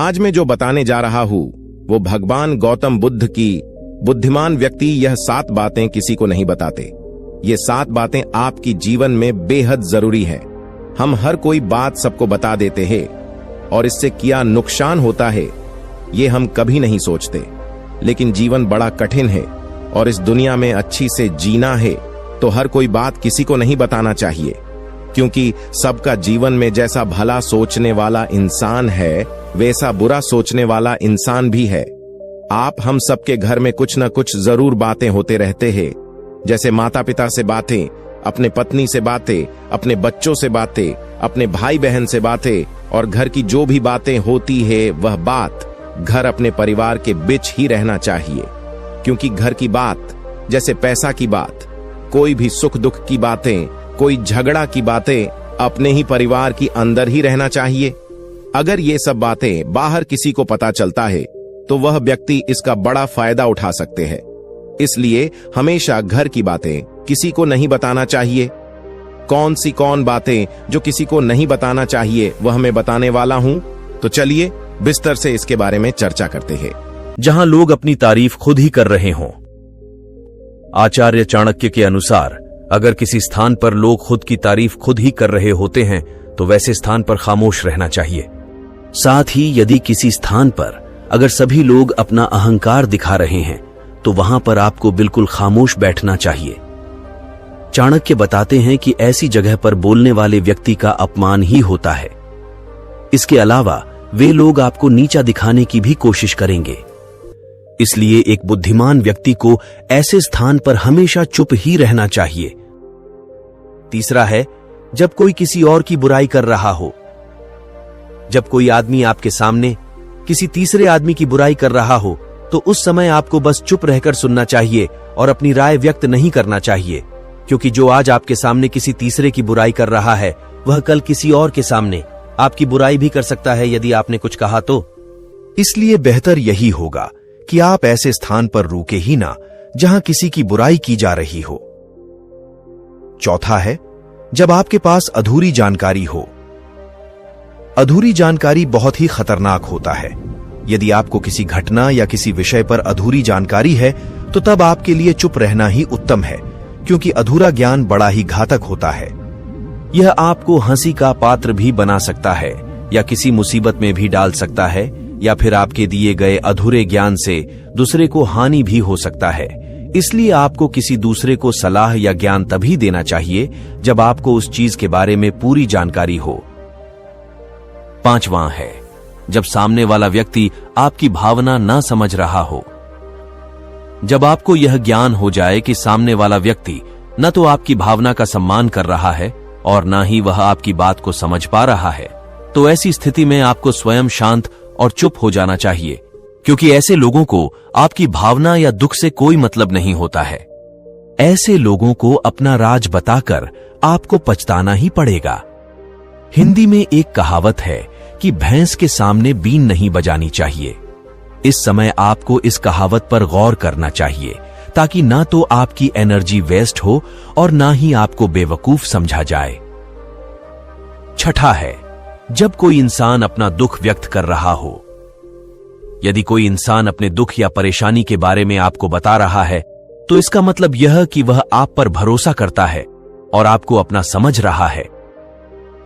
आज मैं जो बताने जा रहा हूं वो भगवान गौतम बुद्ध की बुद्धिमान व्यक्ति यह 7 बातें किसी को नहीं बताते। ये 7 बातें आपकी जीवन में बेहद जरूरी है। हम हर कोई बात सबको बता देते हैं और इससे क्या नुकसान होता है ये हम कभी नहीं सोचते। लेकिन जीवन बड़ा कठिन है और इस दुनिया में अच्छी से जीना है तो हर कोई बात किसी को नहीं बताना चाहिए, क्योंकि सबका जीवन में जैसा भला सोचने वाला इंसान है वैसा बुरा सोचने वाला इंसान भी है। आप हम सबके घर में कुछ न कुछ जरूर बातें होते रहते हैं, जैसे माता पिता से बातें, अपने पत्नी से बातें, अपने बच्चों से बातें, अपने भाई बहन से बातें, और घर की जो भी बातें होती है वह बात घर अपने परिवार के बीच ही रहना चाहिए। क्योंकि घर की बात जैसे पैसा की बात, कोई भी सुख दुख की बातें, कोई झगड़ा की बातें अपने ही परिवार की अंदर ही रहना चाहिए। अगर ये सब बातें बाहर किसी को पता चलता है तो वह व्यक्ति इसका बड़ा फायदा उठा सकते हैं। इसलिए हमेशा घर की बातें किसी को नहीं बताना चाहिए। कौन बातें जो किसी को नहीं बताना चाहिए वह मैं बताने वाला हूं, तो चलिए विस्तार से इसके बारे में चर्चा करते हैं। जहां लोग अपनी तारीफ खुद ही कर रहे हों। आचार्य चाणक्य के अनुसार अगर किसी स्थान पर लोग खुद की तारीफ खुद ही कर रहे होते हैं तो वैसे स्थान पर खामोश रहना चाहिए। साथ ही यदि किसी स्थान पर अगर सभी लोग अपना अहंकार दिखा रहे हैं तो वहां पर आपको बिल्कुल खामोश बैठना चाहिए। चाणक्य बताते हैं कि ऐसी जगह पर बोलने वाले व्यक्ति का अपमान ही होता है। इसके अलावा वे लोग आपको नीचा दिखाने की भी कोशिश करेंगे। इसलिए एक बुद्धिमान व्यक्ति को ऐसे स्थान पर हमेशा चुप ही रहना चाहिए। तीसरा है, जब कोई किसी और की बुराई कर रहा हो। जब कोई आदमी आपके सामने किसी तीसरे आदमी की बुराई कर रहा हो तो उस समय आपको बस चुप रहकर सुनना चाहिए और अपनी राय व्यक्त नहीं करना चाहिए, क्योंकि जो आज आपके सामने किसी तीसरे की बुराई कर रहा है वह कल किसी और के सामने आपकी बुराई भी कर सकता है यदि आपने कुछ कहा तो। इसलिए बेहतर यही होगा कि आप ऐसे स्थान पर रुके ही ना जहां किसी की बुराई की जा रही हो। चौथा है, जब आपके पास अधूरी जानकारी हो। अधूरी जानकारी बहुत ही खतरनाक होता है। यदि आपको किसी घटना या किसी विषय पर अधूरी जानकारी है तो तब आपके लिए चुप रहना ही उत्तम है, क्योंकि अधूरा ज्ञान बड़ा ही घातक होता है। यह आपको हंसी का पात्र भी बना सकता है या किसी मुसीबत में भी डाल सकता है, या फिर आपके दिए गए अधूरे ज्ञान से दूसरे को हानि भी हो सकता है। इसलिए आपको किसी दूसरे को सलाह या ज्ञान तभी देना चाहिए जब आपको उस चीज के बारे में पूरी जानकारी हो। पांचवां है, जब सामने वाला व्यक्ति आपकी भावना ना समझ रहा हो। जब आपको यह ज्ञान हो जाए कि सामने वाला व्यक्ति न तो आपकी भावना का सम्मान कर रहा है और ना ही वह आपकी बात को समझ पा रहा है, तो ऐसी स्थिति में आपको स्वयं शांत और चुप हो जाना चाहिए, क्योंकि ऐसे लोगों को आपकी भावना या दुख से कोई मतलब नहीं होता है। ऐसे लोगों को अपना राज बताकर आपको पछताना ही पड़ेगा। हिंदी में एक कहावत है कि भैंस के सामने बीन नहीं बजानी चाहिए। इस समय आपको इस कहावत पर गौर करना चाहिए, ताकि ना तो आपकी एनर्जी वेस्ट हो और ना ही आपको बेवकूफ समझा जाए। छठा है, जब कोई इंसान अपना दुख व्यक्त कर रहा हो। यदि कोई इंसान अपने दुख या परेशानी के बारे में आपको बता रहा है तो इसका मतलब यह कि वह आप पर भरोसा करता है और आपको अपना समझ रहा है।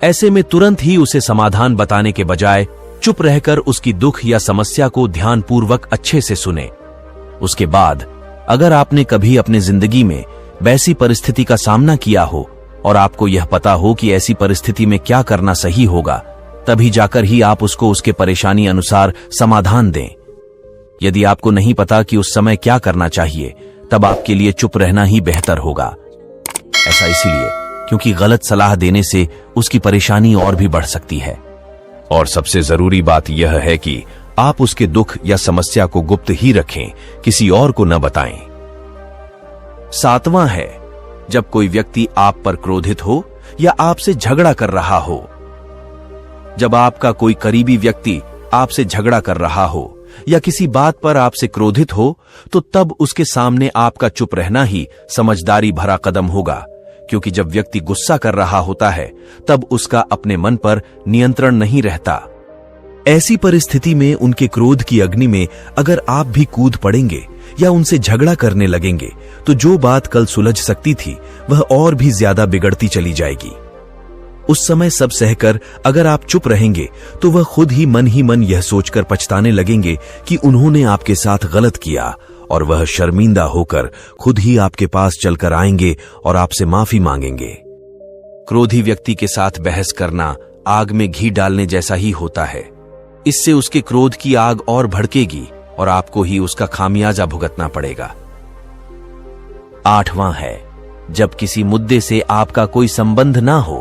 ऐसे में तुरंत ही उसे समाधान बताने के बजाय चुप रहकर उसकी दुख या समस्या को ध्यानपूर्वक अच्छे से सुने। उसके बाद अगर आपने कभी अपने जिंदगी में वैसी परिस्थिति का सामना किया हो और आपको यह पता हो कि ऐसी परिस्थिति में क्या करना सही होगा, तभी जाकर ही आप उसको उसके परेशानी अनुसार समाधान दें। यदि आपको नहीं पता कि उस समय क्या करना चाहिए, तब आपके लिए चुप रहना ही बेहतर होगा। ऐसा इसलिए क्योंकि गलत सलाह देने से उसकी परेशानी और भी बढ़ सकती है। और सबसे जरूरी बात यह है कि आप उसके दुख या समस्या को गुप्त ही रखें, किसी और को न बताएं। सातवां है, जब कोई व्यक्ति आप पर क्रोधित हो या आपसे झगड़ा कर रहा हो। जब आपका कोई करीबी व्यक्ति आपसे झगड़ा कर रहा हो या किसी बात पर आपसे क्रोधित हो, तो तब उसके सामने आपका चुप रहना ही समझदारी भरा कदम होगा, क्योंकि जब व्यक्ति गुस्सा कर रहा होता है तब उसका अपने मन पर नियंत्रण नहीं रहता। ऐसी परिस्थिति में उनके क्रोध की अग्नि में अगर आप भी कूद पड़ेंगे या उनसे झगड़ा करने लगेंगे तो जो बात कल सुलझ सकती थी वह और भी ज्यादा बिगड़ती चली जाएगी। उस समय सब सहकर अगर आप चुप रहेंगे तो वह खुद ही मन यह सोचकर पछताने लगेंगे कि उन्होंने आपके साथ गलत किया, और वह शर्मिंदा होकर खुद ही आपके पास चलकर आएंगे और आपसे माफी मांगेंगे। क्रोधी व्यक्ति के साथ बहस करना आग में घी डालने जैसा ही होता है। इससे उसके क्रोध की आग और भड़केगी और आपको ही उसका खामियाजा भुगतना पड़ेगा। 8वां है, जब किसी मुद्दे से आपका कोई संबंध ना हो।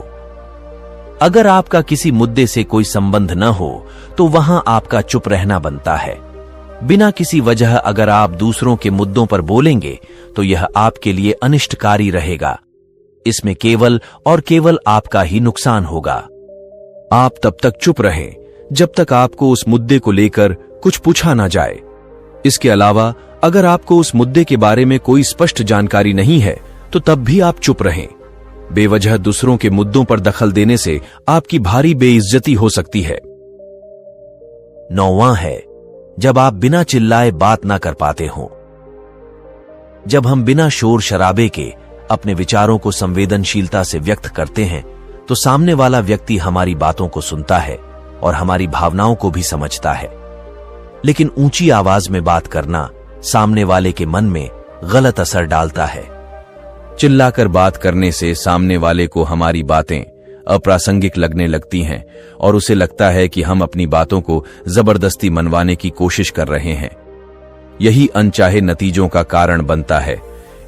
अगर आपका किसी मुद्दे से कोई संबंध न हो तो वहां आपका चुप रहना बनता है। बिना किसी वजह अगर आप दूसरों के मुद्दों पर बोलेंगे तो यह आपके लिए अनिष्टकारी रहेगा। इसमें केवल और केवल आपका ही नुकसान होगा। आप तब तक चुप रहें जब तक आपको उस मुद्दे को लेकर कुछ पूछा ना जाए। इसके अलावा अगर आपको उस मुद्दे के बारे में कोई स्पष्ट जानकारी नहीं है तो तब भी आप चुप रहें। बेवजह दूसरों के मुद्दों पर दखल देने से आपकी भारी बेइज्जती हो सकती है। 9वां है, जब आप बिना चिल्लाए बात ना कर पाते हों। जब हम बिना शोर शराबे के अपने विचारों को संवेदनशीलता से व्यक्त करते हैं तो सामने वाला व्यक्ति हमारी बातों को सुनता है और हमारी भावनाओं को भी समझता है। लेकिन ऊंची आवाज में बात करना सामने वाले के मन में गलत असर डालता है। चिल्लाकर बात करने से सामने वाले को हमारी बातें अप्रासंगिक लगने लगती हैं और उसे लगता है कि हम अपनी बातों को जबरदस्ती मनवाने की कोशिश कर रहे हैं। यही अनचाहे नतीजों का कारण बनता है।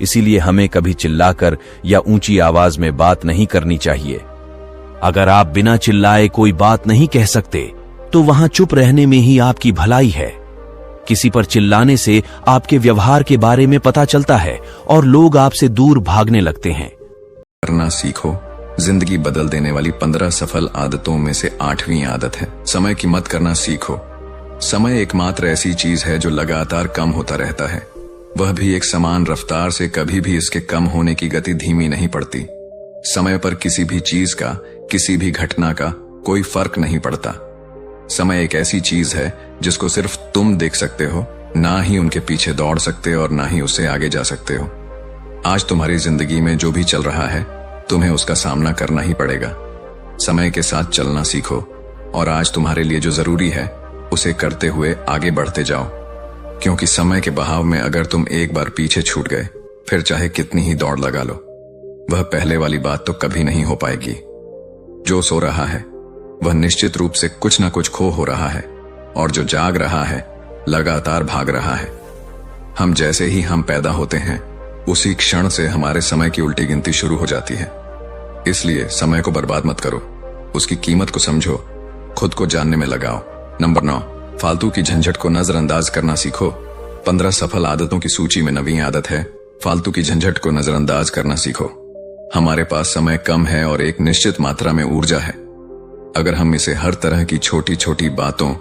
इसीलिए हमें कभी चिल्लाकर या ऊंची आवाज में बात नहीं करनी चाहिए। अगर आप बिना चिल्लाए कोई बात नहीं कह सकते तो वहां चुप रहने में ही आपकी भलाई है। किसी पर चिल्लाने से आपके व्यवहार के बारे में पता चलता है और लोग आपसे दूर भागने लगते हैं। करना सीखो। जिंदगी बदल देने वाली 15 सफल आदतों में से 8वीं आदत है, समय की मत करना सीखो। समय एकमात्र ऐसी चीज है जो लगातार कम होता रहता है, वह भी एक समान रफ्तार से। कभी भी इसके कम होने की गति धीमी नहीं पड़ती। समय पर किसी भी चीज का, किसी भी घटना का कोई फर्क नहीं पड़ता। समय एक ऐसी चीज है जिसको सिर्फ तुम देख सकते हो, ना ही उनके पीछे दौड़ सकते और ना ही उससे आगे जा सकते हो। आज तुम्हारी जिंदगी में जो भी चल रहा है तुम्हें उसका सामना करना ही पड़ेगा। समय के साथ चलना सीखो और आज तुम्हारे लिए जो जरूरी है उसे करते हुए आगे बढ़ते जाओ, क्योंकि समय के बहाव में अगर तुम एक बार पीछे छूट गए फिर चाहे कितनी ही दौड़ लगा लो, वह पहले वाली बात तो कभी नहीं हो पाएगी। जो सो रहा है वह निश्चित रूप से कुछ ना कुछ खो हो रहा है, और जो जाग रहा है लगातार भाग रहा है। हम जैसे ही हम पैदा होते हैं उसी क्षण से हमारे समय की उल्टी गिनती शुरू हो जाती है। इसलिए समय को बर्बाद मत करो, उसकी कीमत को समझो, खुद को जानने में लगाओ। नंबर 9, फालतू की झंझट को नजरअंदाज करना सीखो। 15 सफल आदतों की सूची में 9वीं आदत है, फालतू की झंझट को नजरअंदाज करना सीखो। हमारे पास समय कम है और एक निश्चित मात्रा में ऊर्जा है। अगर हम इसे हर तरह की छोटी छोटी बातों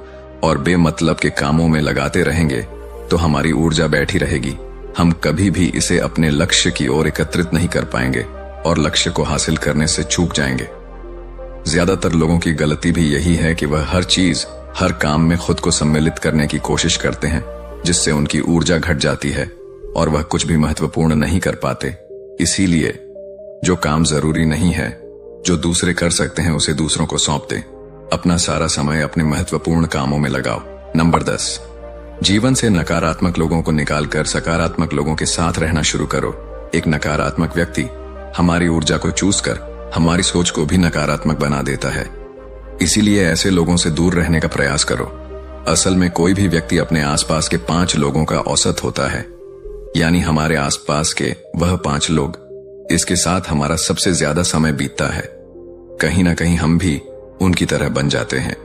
और बेमतलब के कामों में लगाते रहेंगे तो हमारी ऊर्जा बैठी रहेगी। हम कभी भी इसे अपने लक्ष्य की ओर एकत्रित नहीं कर पाएंगे और लक्ष्य को हासिल करने से चूक जाएंगे। ज्यादातर लोगों की गलती भी यही है कि वह हर चीज, हर काम में खुद को सम्मिलित करने की कोशिश करते हैं, जिससे उनकी ऊर्जा घट जाती है और वह कुछ भी महत्वपूर्ण नहीं कर पाते। इसीलिए जो काम जरूरी नहीं है, जो दूसरे कर सकते हैं, उसे दूसरों को सौंप दे। अपना सारा समय अपने महत्वपूर्ण कामों में लगाओ। नंबर 10, जीवन से नकारात्मक लोगों को निकालकर सकारात्मक लोगों के साथ रहना शुरू करो। एक नकारात्मक व्यक्ति हमारी ऊर्जा को चूस कर हमारी सोच को भी नकारात्मक बना देता है। इसीलिए ऐसे लोगों से दूर रहने का प्रयास करो। असल में कोई भी व्यक्ति अपने आसपास के 5 लोगों का औसत होता है, यानी हमारे आसपास के वह 5 लोग, इसके साथ हमारा सबसे ज्यादा समय बीतता है। कहीं ना कहीं हम भी उनकी तरह बन जाते हैं,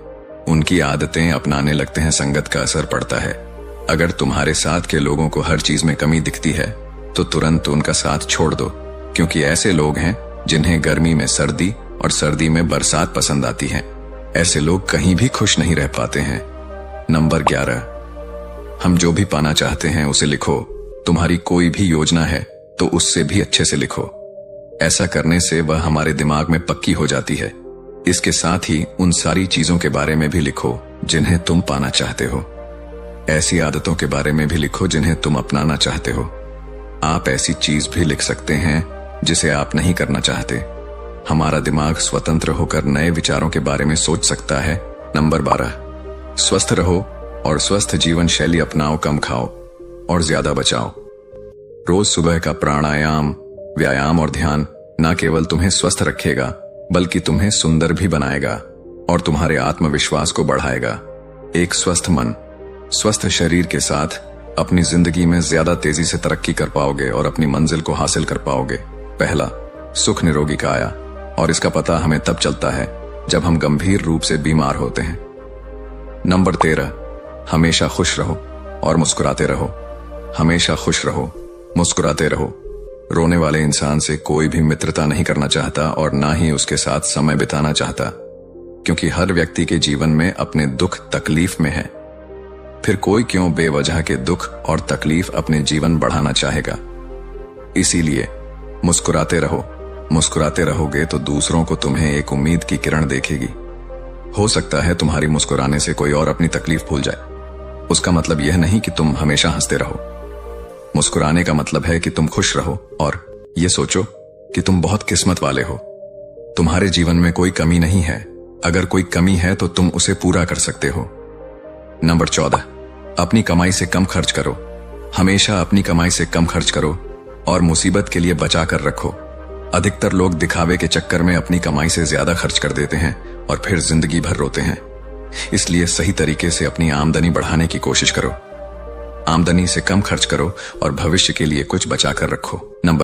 उनकी आदतें अपनाने लगते हैं, संगत का असर पड़ता है। अगर तुम्हारे साथ के लोगों को हर चीज में कमी दिखती है तो तुरंत उनका साथ छोड़ दो, क्योंकि ऐसे लोग हैं जिन्हें गर्मी में सर्दी और सर्दी में बरसात पसंद आती है। ऐसे लोग कहीं भी खुश नहीं रह पाते हैं। नंबर 11, हम जो भी पाना चाहते हैं उसे लिखो। तुम्हारी कोई भी योजना है तो उससे भी अच्छे से लिखो। ऐसा करने से वह हमारे दिमाग में पक्की हो जाती है। इसके साथ ही उन सारी चीजों के बारे में भी लिखो जिन्हें तुम पाना चाहते हो। ऐसी आदतों के बारे में भी लिखो जिन्हें तुम अपनाना चाहते हो। आप ऐसी चीज भी लिख सकते हैं जिसे आप नहीं करना चाहते। हमारा दिमाग स्वतंत्र होकर नए विचारों के बारे में सोच सकता है। नंबर 12, स्वस्थ रहो और स्वस्थ जीवन शैली अपनाओ। कम खाओ और ज्यादा बचाओ। रोज सुबह का प्राणायाम, व्यायाम और ध्यान न केवल तुम्हें स्वस्थ रखेगा बल्कि तुम्हें सुंदर भी बनाएगा और तुम्हारे आत्मविश्वास को बढ़ाएगा। एक स्वस्थ मन, स्वस्थ शरीर के साथ अपनी जिंदगी में ज्यादा तेजी से तरक्की कर पाओगे और अपनी मंजिल को हासिल कर पाओगे। पहला, सुख निरोगी काया, और इसका पता हमें तब चलता है जब हम गंभीर रूप से बीमार होते हैं। नंबर 13, हमेशा खुश रहो और मुस्कुराते रहो। हमेशा खुश रहो, मुस्कुराते रहो। रोने वाले इंसान से कोई भी मित्रता नहीं करना चाहता और ना ही उसके साथ समय बिताना चाहता, क्योंकि हर व्यक्ति के जीवन में अपने दुख तकलीफ में है। फिर कोई क्यों बेवजह के दुख और तकलीफ अपने जीवन बढ़ाना चाहेगा। इसीलिए मुस्कुराते रहो। मुस्कुराते रहोगे तो दूसरों को तुम्हें एक उम्मीद की किरण देखेगी। हो सकता है तुम्हारी मुस्कुराने से कोई और अपनी तकलीफ भूल जाए। उसका मतलब यह नहीं कि तुम हमेशा हंसते रहो। मुस्कुराने का मतलब है कि तुम खुश रहो और ये सोचो कि तुम बहुत किस्मत वाले हो। तुम्हारे जीवन में कोई कमी नहीं है। अगर कोई कमी है तो तुम उसे पूरा कर सकते हो। नंबर 14, अपनी कमाई से कम खर्च करो। हमेशा अपनी कमाई से कम खर्च करो और मुसीबत के लिए बचा कर रखो। अधिकतर लोग दिखावे के चक्कर में अपनी कमाई से ज्यादा खर्च कर देते हैं और फिर जिंदगी भर रोते हैं। इसलिए सही तरीके से अपनी आमदनी बढ़ाने की कोशिश करो। आमदनी से कम खर्च करो और भविष्य के लिए कुछ बचा कर रखो। नंबर